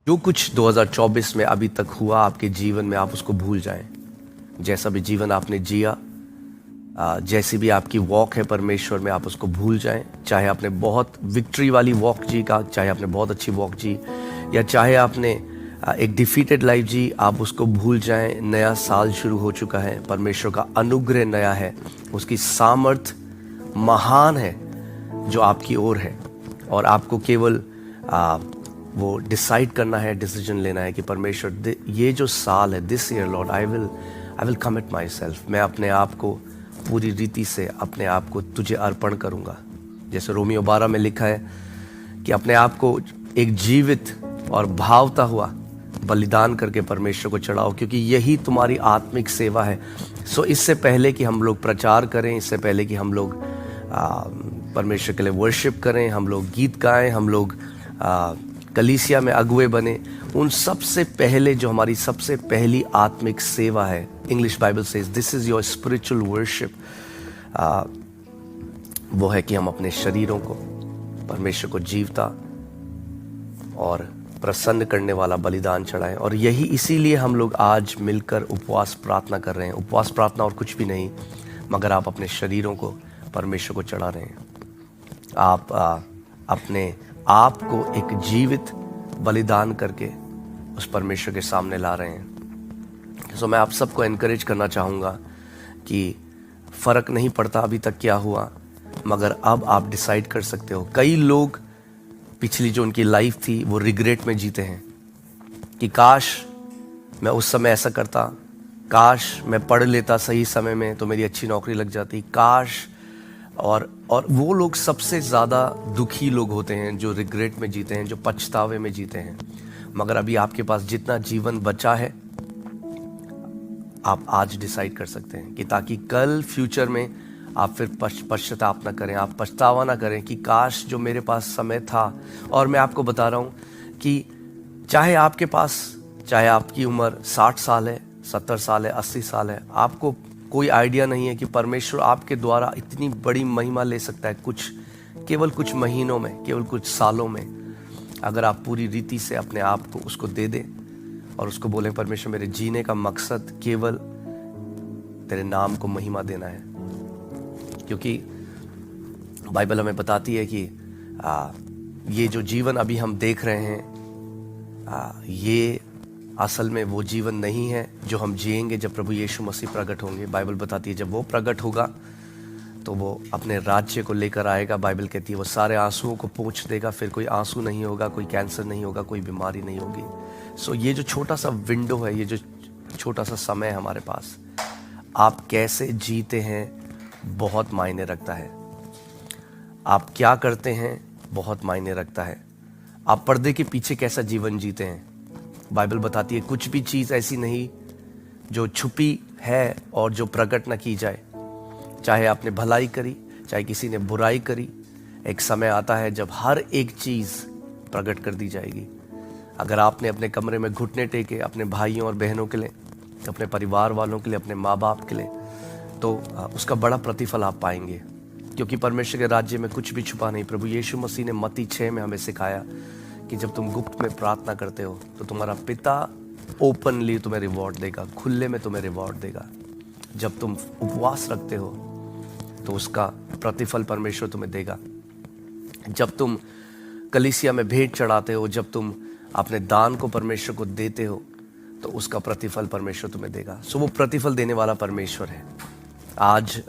जो कुछ 2024 में अभी तक हुआ आपके जीवन में, आप उसको भूल जाएं। जैसा भी जीवन आपने जिया, जैसी भी आपकी वॉक है परमेश्वर में, आप उसको भूल जाएं। चाहे आपने बहुत विक्ट्री वाली वॉक जी का, चाहे आपने बहुत अच्छी वॉक जी, या चाहे आपने एक डिफीटेड लाइफ जी, आप उसको भूल जाएं। नया साल शुरू हो चुका है, परमेश्वर का अनुग्रह नया है, उसकी सामर्थ महान है जो आपकी ओर है। और आपको केवल वो डिसाइड करना है, डिसीजन लेना है कि परमेश्वर ये जो साल है, this year Lord I will commit my self. मैं अपने आप को पूरी रीति से अपने आप को तुझे अर्पण करूंगा। जैसे रोमियो 12 में लिखा है कि अपने आप को एक जीवित और भावता हुआ बलिदान करके परमेश्वर को चढ़ाओ, क्योंकि यही तुम्हारी आत्मिक सेवा है। सो इससे पहले कि हम लोग प्रचार करें, इससे पहले कि हम लोग परमेश्वर के लिए वर्शिप करें, हम लोग गीत गाएं, हम लोग कलीसिया में अगुए बने, उन सबसे पहले जो हमारी सबसे पहली आत्मिक सेवा है, English Bible says this is your spiritual worship, वो है कि हम अपने शरीरों को परमेश्वर को जीवता और प्रसन्न करने वाला बलिदान चढ़ाएं। और यही इसीलिए हम लोग आज मिलकर उपवास प्रार्थना कर रहे हैं। उपवास प्रार्थना और कुछ भी नहीं, मगर आप अपने शरीरों को परमेश्वर को चढ़ा रहे हैं। आप अपने आप को एक जीवित बलिदान करके उस परमेश्वर के सामने ला रहे हैं। सो मैं आप सबको एनकरेज करना चाहूँगा कि फ़र्क नहीं पड़ता अभी तक क्या हुआ, मगर अब आप डिसाइड कर सकते हो। कई लोग पिछली जो उनकी लाइफ थी वो रिग्रेट में जीते हैं कि काश मैं उस समय ऐसा करता, काश मैं पढ़ लेता सही समय में तो मेरी अच्छी नौकरी लग जाती, काश। और वो लोग सबसे ज़्यादा दुखी लोग होते हैं जो रिग्रेट में जीते हैं, जो पछतावे में जीते हैं। मगर अभी आपके पास जितना जीवन बचा है, आप आज डिसाइड कर सकते हैं कि ताकि कल फ्यूचर में आप फिर पश्चाताप ना करें, आप पछतावा ना करें कि काश जो मेरे पास समय था। और मैं आपको बता रहा हूँ कि चाहे आपके पास, चाहे आपकी उम्र 60 साल है, 70 साल है, 80 साल है, आपको कोई आइडिया नहीं है कि परमेश्वर आपके द्वारा इतनी बड़ी महिमा ले सकता है केवल कुछ महीनों में, केवल कुछ सालों में, अगर आप पूरी रीति से अपने आप को उसको दे दें और उसको बोलें परमेश्वर मेरे जीने का मकसद केवल तेरे नाम को महिमा देना है। क्योंकि बाइबल हमें बताती है कि ये जो जीवन अभी हम देख रहे हैं, ये असल में वो जीवन नहीं है जो हम जिएंगे जब प्रभु यीशु मसीह प्रकट होंगे। बाइबल बताती है जब वो प्रकट होगा तो वो अपने राज्य को लेकर आएगा। बाइबल कहती है वो सारे आंसुओं को पोंछ देगा, फिर कोई आंसू नहीं होगा, कोई कैंसर नहीं होगा, कोई बीमारी नहीं होगी। सो ये जो छोटा सा विंडो है, ये जो छोटा सा समय है हमारे पास, आप कैसे जीते हैं बहुत मायने रखता है। आप क्या करते हैं बहुत मायने रखता है। आप पर्दे के पीछे कैसा जीवन जीते हैं। बाइबल बताती है कुछ भी चीज़ ऐसी नहीं जो छुपी है और जो प्रकट न की जाए। चाहे आपने भलाई करी, चाहे किसी ने बुराई करी, एक समय आता है जब हर एक चीज़ प्रकट कर दी जाएगी। अगर आपने अपने कमरे में घुटने टेके अपने भाइयों और बहनों के लिए, अपने परिवार वालों के लिए, अपने माँ बाप के लिए, तो उसका बड़ा प्रतिफल आप पाएंगे। क्योंकि परमेश्वर के राज्य में कुछ भी छुपा नहीं। प्रभु यीशु मसीह ने मत्ती 6 में हमें सिखाया कि जब तुम गुप्त में प्रार्थना करते हो तो तुम्हारा पिता ओपनली तुम्हें रिवॉर्ड देगा, खुले में तुम्हें रिवॉर्ड देगा। जब तुम उपवास रखते हो तो उसका प्रतिफल परमेश्वर तुम्हें देगा। जब तुम कलीसिया में भेंट चढ़ाते हो, जब तुम अपने दान को परमेश्वर को देते हो तो उसका प्रतिफल परमेश्वर तुम्हें देगा। सो वो प्रतिफल देने वाला परमेश्वर है। आज